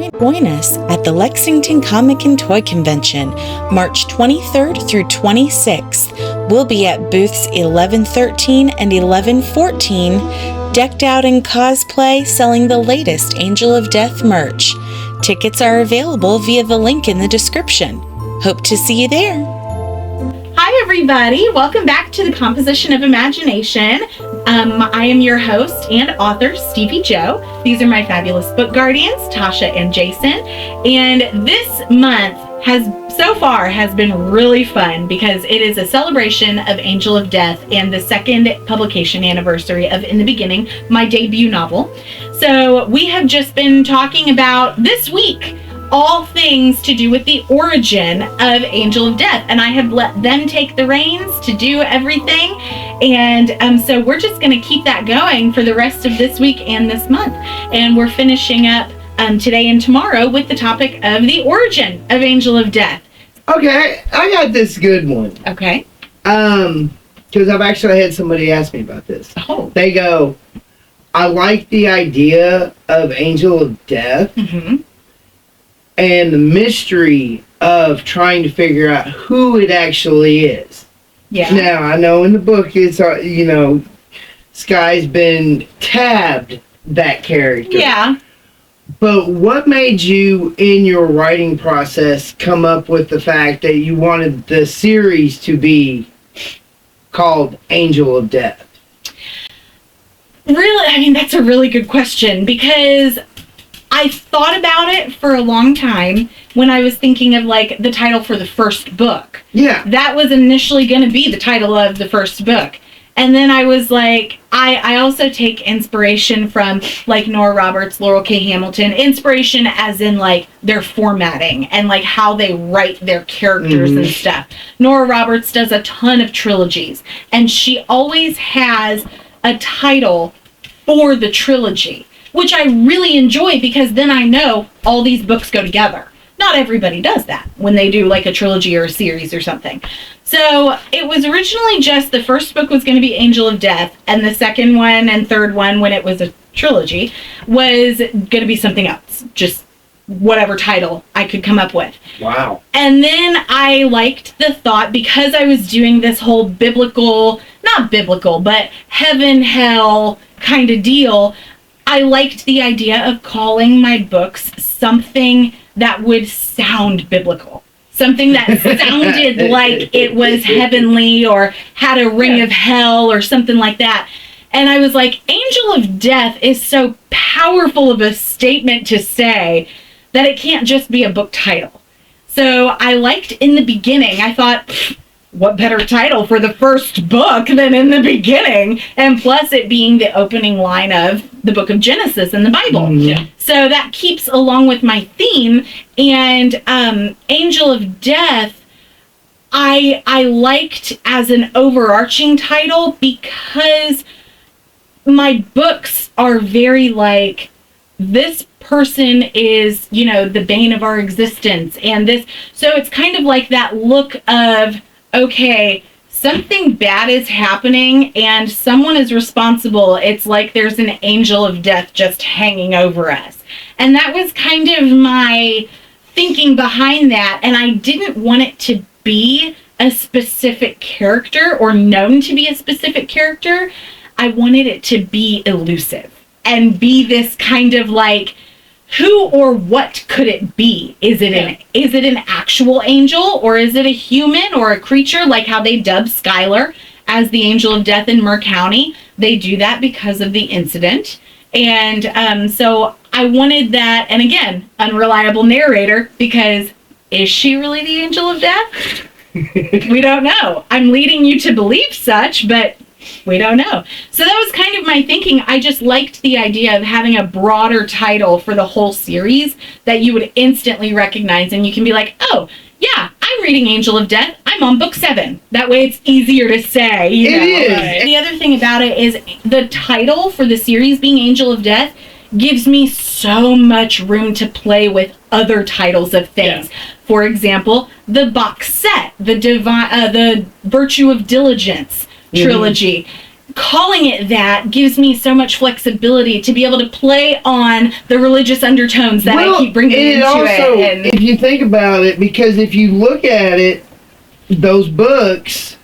Join us at the Lexington Comic and Toy Convention, March 23rd through 26th. We'll be at booths 1113 and 1114, decked out in cosplay, selling the latest Angel of Death merch. Tickets are available via the link in the description. Hope to see you there. Hi everybody, welcome back to the Composition of Imagination. I am your host and author, Stevie Joe. These are my fabulous book guardians, Tasha and Jason. And this month has been really fun because it is a celebration of Angel of Death and the second publication anniversary of In the Beginning, my debut novel. So we have just been talking about this week all things to do with the origin of Angel of Death, and I have let them take the reins to do everything, and so we're just going to keep that going for the rest of this week and this month, and we're finishing up today and tomorrow with the topic of the origin of Angel of Death. Okay, I got this good one. Okay. Because I've actually had somebody ask me about this. Oh. They go, I like the idea of Angel of Death, and the mystery of trying to figure out who it actually is. Yeah. Now, I know in the book it's, Sky's been tabbed that character. Yeah. But what made you, in your writing process, come up with the fact that you wanted the series to be called Angel of Death? Really, that's a really good question, because I thought about it for a long time when I was thinking of the title for the first book. Yeah. That was initially going to be the title of the first book. And then I was like, I also take inspiration from Nora Roberts, Laurel K. Hamilton, inspiration as in their formatting and how they write their characters and stuff. Nora Roberts does a ton of trilogies, and she always has a title for the trilogy, which I really enjoy because then I know all these books go together. Not everybody does that when they do a trilogy or a series or something. So it was originally just the first book was going to be Angel of Death, and the second one and third one, when it was a trilogy, was going to be something else. Just whatever title I could come up with. Wow. And then I liked the thought, because I was doing this whole not biblical, but heaven, hell kind of deal, I liked the idea of calling my books something that would sound biblical. Something that sounded like it was heavenly or had a ring of hell or something like that. And I was like, Angel of Death is so powerful of a statement to say that it can't just be a book title. So I liked In the Beginning. I thought, what better title for the first book than In the Beginning? And plus it being the opening line of the book of Genesis in the Bible. Yeah. So that keeps along with my theme. And Angel of Death, I liked as an overarching title because my books are very this person is, the bane of our existence. And this, so it's kind of like that look of, okay, something bad is happening and someone is responsible. It's like there's an angel of death just hanging over us. And that was kind of my thinking behind that. And I didn't want it to be a specific character or known to be a specific character. I wanted it to be elusive and be this kind of who or what could it be? Is it an actual angel, or is it a human or a creature, like how they dubbed Skylar as the Angel of Death in Murr County? They do that because of the incident. And so I wanted that, and again, unreliable narrator, because is she really the Angel of Death? We don't know. I'm leading you to believe such, but we don't know. So that was kind of my thinking. I just liked the idea of having a broader title for the whole series that you would instantly recognize, and you can be like, oh, yeah, I'm reading Angel of Death. I'm on book 7. That way it's easier to say. It is. Right? The other thing about it is the title for the series being Angel of Death gives me so much room to play with other titles of things. Yeah. For example, the box set, the Virtue of Diligence trilogy. calling it that gives me so much flexibility to be able to play on the religious undertones that I keep bringing into it. And if you think about it, because if you look at it, those books,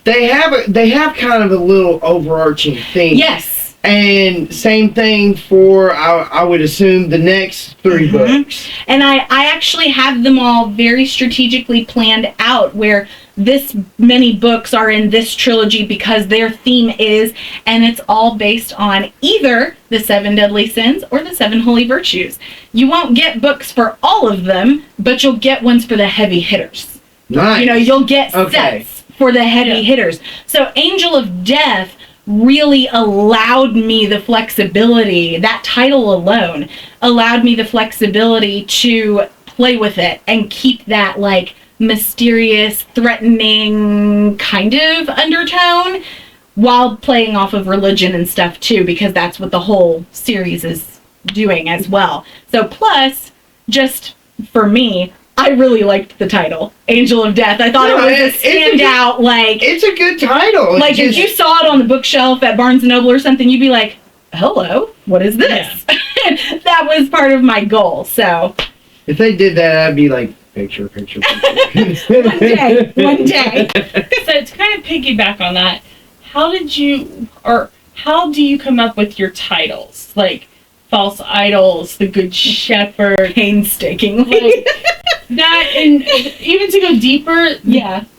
they have kind of a little overarching theme. Yes. And same thing for, I would assume, the next 3 books. And I actually have them all very strategically planned out, where this many books are in this trilogy because their theme is, and it's all based on either the 7 deadly sins or the 7 holy virtues. You won't get books for all of them, but you'll get ones for the heavy hitters. Nice. You'll get sets for the heavy hitters. So Angel of Death really allowed me the flexibility. That title alone allowed me the flexibility to play with it and keep that like mysterious, threatening kind of undertone while playing off of religion and stuff too, because that's what the whole series is doing as well. So plus, just for me, I really liked the title, Angel of Death. I thought it was a standout, it's a good title. Like, if you saw it on the bookshelf at Barnes & Noble or something, you'd be like, hello, what is this? Yeah. That was part of my goal, so. If they did that, I'd be like, picture. One day. So to kind of piggyback on that, how do you come up with your titles? Like, False Idols, The Good Shepherd. Painstakingly. That, and even to go deeper,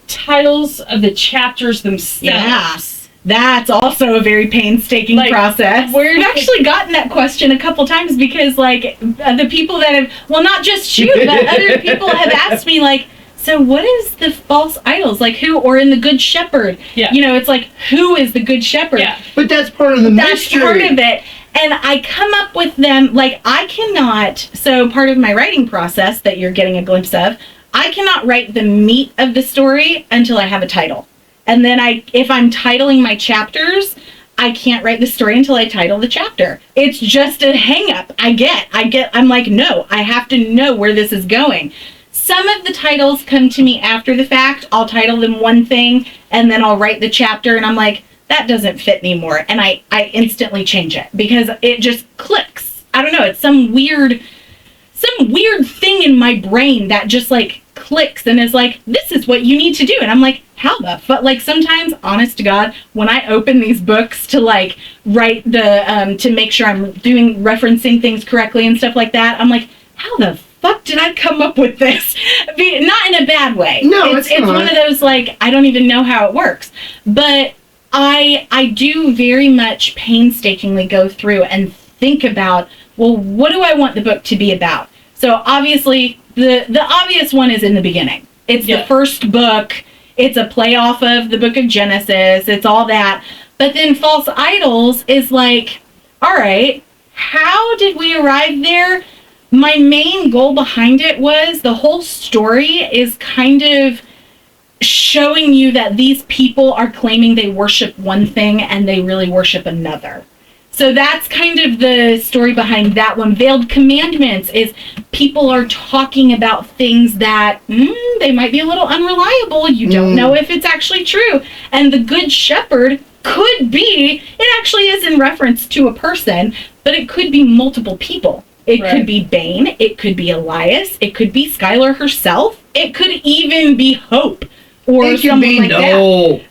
titles of the chapters themselves. Yeah. That's also a very painstaking process. We've actually gotten that question a couple times because, like, the people that have, well, not just you, but other people have asked me, like, so what is the false idols? Like, who, or in the Good Shepherd? Yeah. It's like, who is the Good Shepherd? Yeah. But that's part of the mystery. That's part of it. And I come up with them, like, I cannot, so part of my writing process that you're getting a glimpse of, I cannot write the meat of the story until I have a title. And then if I'm titling my chapters, I can't write the story until I title the chapter. It's just a hang-up. I'm like, no, I have to know where this is going. Some of the titles come to me after the fact. I'll title them one thing, and then I'll write the chapter, and I'm like, that doesn't fit anymore. And I instantly change it because it just clicks. I don't know. It's some weird thing in my brain that just like clicks and is like, this is what you need to do. And I'm like, how the fuck? Like, sometimes, honest to God, when I open these books to like write the, to make sure I'm referencing things correctly and stuff like that, I'm like, how the fuck did I come up with this? Not in a bad way. No, it's one of those, like, I don't even know how it works. But I do very much painstakingly go through and think about, well, what do I want the book to be about? So obviously, the obvious one is in the beginning. It's the first book. It's a play off of the book of Genesis. It's all that. But then False Idols is like, all right, how did we arrive there? My main goal behind it was the whole story is kind of showing you that these people are claiming they worship one thing and they really worship another. So that's kind of the story behind that one. Veiled Commandments is people are talking about things that they might be a little unreliable. You don't know if it's actually true. And the Good Shepherd could be, it actually is in reference to a person, but it could be multiple people. It could be Bane. It could be Elias. It could be Skylar herself. It could even be Hope. Or someone like that.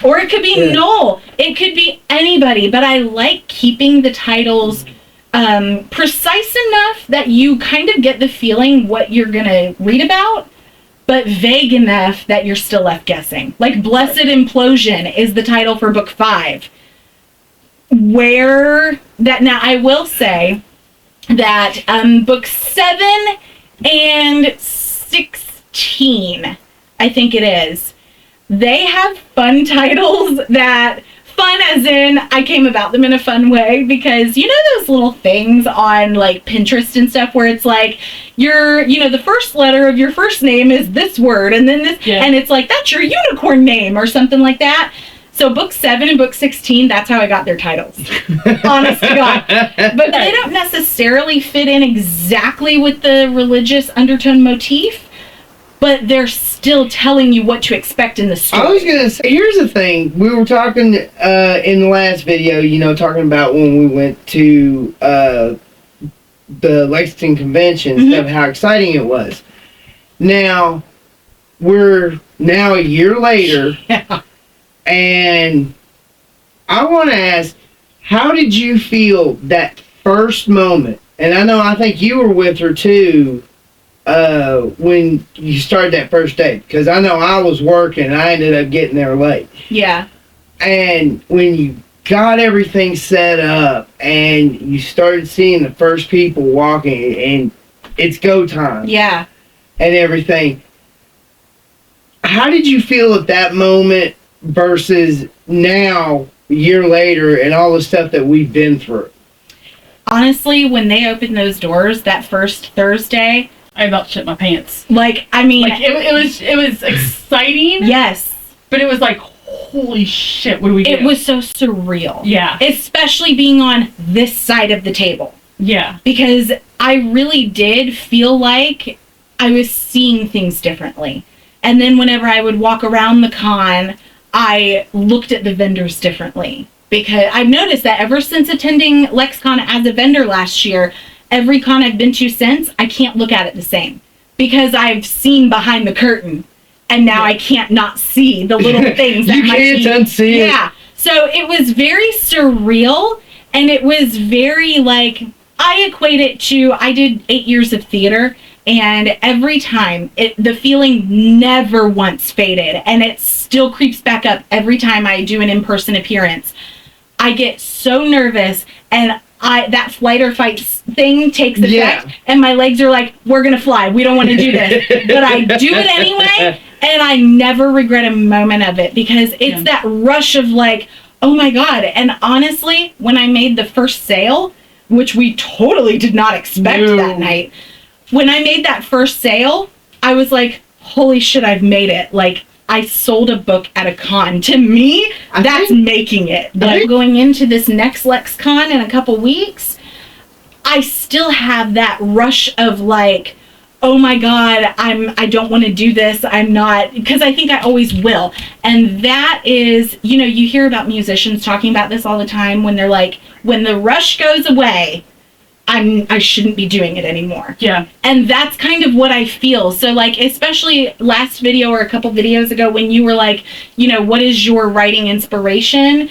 Or it could be Noel. It could be anybody. But I like keeping the titles precise enough that you kind of get the feeling what you're going to read about, but vague enough that you're still left guessing. Like Blessed Implosion is the title for book 5. Now I will say that book 7 and 16, I think it is, they have fun titles that, fun as in, I came about them in a fun way, because you know those little things on like Pinterest and stuff where it's like, the first letter of your first name is this word, and then this, and it's like, that's your unicorn name or something like that. So book 7 and book 16, that's how I got their titles. Honest to God. But they don't necessarily fit in exactly with the religious undertone motif. but they're still telling you what to expect in the story. I was going to say, here's the thing. We were talking in the last video, talking about when we went to the Lexington convention, Mm-hmm. of how exciting it was. Now, we're now a year later, Yeah. and I want to ask, how did you feel that first moment? And I think you were with her too, when you started that first day, because I know I was working. I ended up getting there late. Yeah. And when you got everything set up and you started seeing the first people walking and it's go time Yeah. and everything, how did you feel at that moment versus now, a year later, and all the stuff that we've been through? Honestly, when they opened those doors that first Thursday, I about shit my pants. like, I mean, Like it was exciting. yes, But it was like, holy shit, what do we do? it was so surreal. Yeah. Especially being on this side of the table. Yeah. Because I really did feel like I was seeing things differently. And then whenever I would walk around the con, I looked at the vendors differently. Because I've noticed that ever since attending LexCon as a vendor last year, every con I've been to since, I can't look at it the same. Because I've seen behind the curtain, and now I can't not see the little things that You might can't be. unsee it. Yeah. So it was very surreal, and it was very, like, I equate it to, I did 8 years of theater, and every time, the feeling never once faded, and it still creeps back up every time I do an in-person appearance. I get so nervous, and that flight or fight thing takes effect, Yeah. and my legs are like, we're gonna fly, we don't want to do this. But I do it anyway, and I never regret a moment of it, because it's that rush of like, oh my God. And honestly, when I made the first sale, which we totally did not expect that night, when I made that first sale, I was like, holy shit, I've made it. Like, I sold a book at a con. To me, that's making it. But going into this next LexCon in a couple weeks, I still have that rush of like, oh my God, I don't want to do this. I'm not, because I think I always will. And that is, you hear about musicians talking about this all the time when they're like, when the rush goes away, I shouldn't be doing it anymore. Yeah. And that's kind of what I feel. So, like, especially last video or a couple videos ago when you were like, what is your writing inspiration?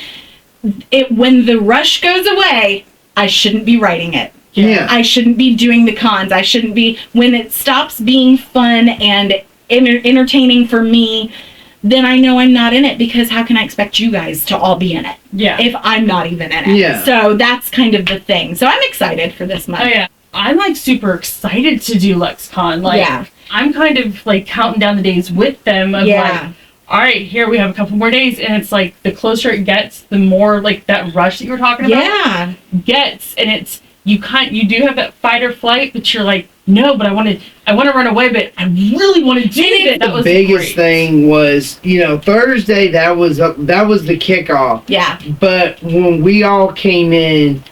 When the rush goes away, I shouldn't be writing it. Yeah. I shouldn't be doing the cons. I shouldn't be, when it stops being fun and entertaining for me, then I know I'm not in it, because how can I expect you guys to all be in it? Yeah. If I'm not even in it. Yeah. So that's kind of the thing. So I'm excited for this month. Oh yeah. I'm like super excited to do LexCon. Like, Yeah. I'm kind of like counting down the days with them of like, all right, here we have a couple more days, and it's like the closer it gets, the more like that rush that you were talking about gets, and it's you do have that fight or flight, but you're like, no, but I want to run away, but I really want to do it. That was the biggest thing was, Thursday, that was the kickoff. Yeah. But when we all came in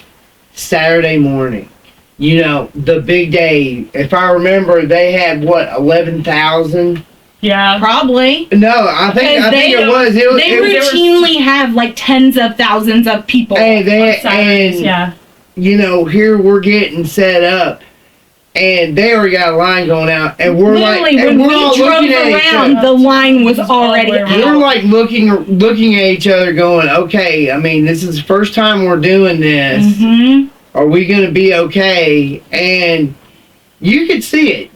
Saturday morning, the big day, if I remember, they had 11,000? Yeah. Probably. No, I think it was. They routinely have like tens of thousands of people. Hey, On Saturdays, yeah. Here we're getting set up, and they already got a line going out, and we're Literally, like, when and we're we all drove looking at each around, other. the line was already We're We're out. like looking at each other, going, "Okay, I mean, this is the first time we're doing this. Mm-hmm. Are we going to be okay?" And you could see it.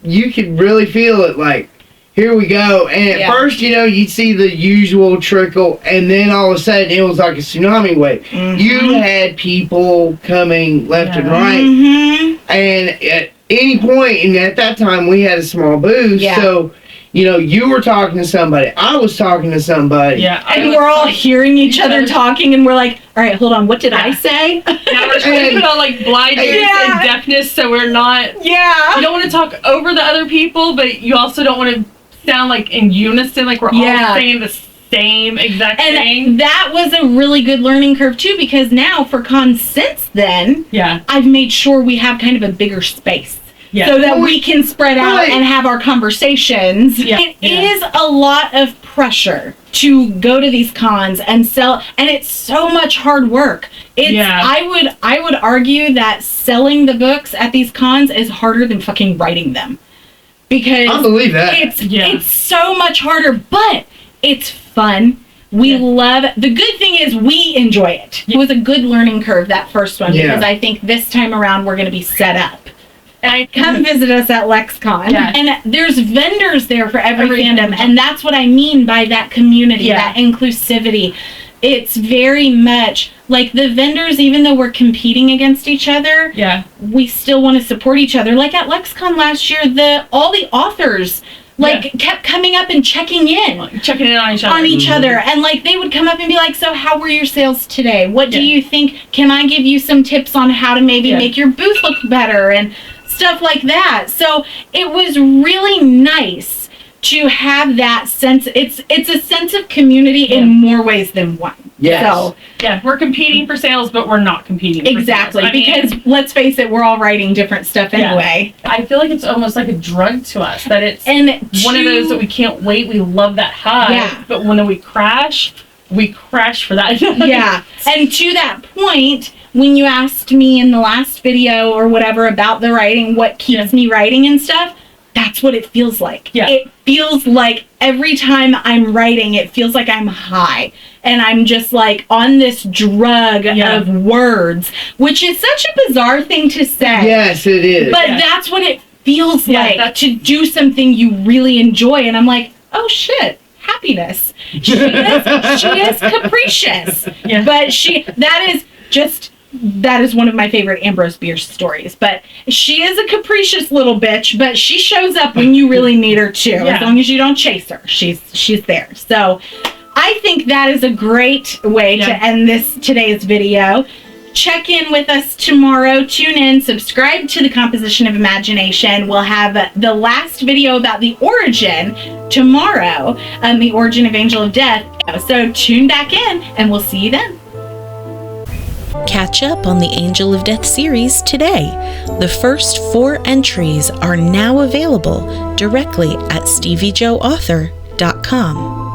You could really feel it. Like, here we go. And at first, you'd see the usual trickle, and then all of a sudden, it was like a tsunami wave. Mm-hmm. You had people coming left and right. Mm-hmm. And at any point, and at that time, we had a small booth. Yeah. So, you were talking to somebody. I was talking to somebody. Yeah. And we're all hearing each other talking, and we're like, all right, hold on, what did I say? Yeah, we're trying to put on like blind ears and deafness, so we're not. Yeah. You don't want to talk over the other people, but you also don't want to sound like in unison, like we're all saying the same exact thing. And that was a really good learning curve too, because now for cons since then, Yeah. I've made sure we have kind of a bigger space. so that we can spread out and have our conversations. It is a lot of pressure to go to these cons and sell, and it's so much hard work. I would argue that selling the books at these cons is harder than fucking writing them, because I believe that it's so much harder, but it's fun. We love it. The good thing is we enjoy it. It was a good learning curve, that first one, because I think this time around we're going to be set up. And come visit us at LexCon. And there's vendors there for every fandom, and that's what I mean by that community, that inclusivity. It's very much like the vendors, even though we're competing against each other, we still want to support each other. Like at LexCon last year, all the authors kept coming up and checking in on each other. And like they would come up and be like, so how were your sales today? What do you think? Can I give you some tips on how to maybe make your booth look better and stuff like that? So it was really nice to have that sense. It's a sense of community in more ways than one. So we're competing for sales, but we're not competing for sales. Because let's face it, we're all writing different stuff anyway. I feel like it's almost like a drug to us, that it's one of those that we can't wait. We love that high, but when we crash for that. And to that point, when you asked me in the last video or whatever about the writing, what keeps me writing and stuff, that's what it feels like. It feels like every time I'm writing, it feels like I'm high. And I'm just like on this drug of words, which is such a bizarre thing to say. Yes, it is. But that's what it feels like, to do something you really enjoy. And I'm like, oh shit, happiness. She is capricious. But that is one of my favorite Ambrose Bierce stories. But she is a capricious little bitch, but she shows up when you really need her to. As long as you don't chase her, she's there. So I think that is a great way to end today's video. Check in with us tomorrow. Tune in, subscribe to the Composition of Imagination. We'll have the last video about the origin tomorrow, the origin of Angel of Death. So tune back in and we'll see you then. Catch up on the Angel of Death series today. The first 4 entries are now available directly at steviejoeauthor.com.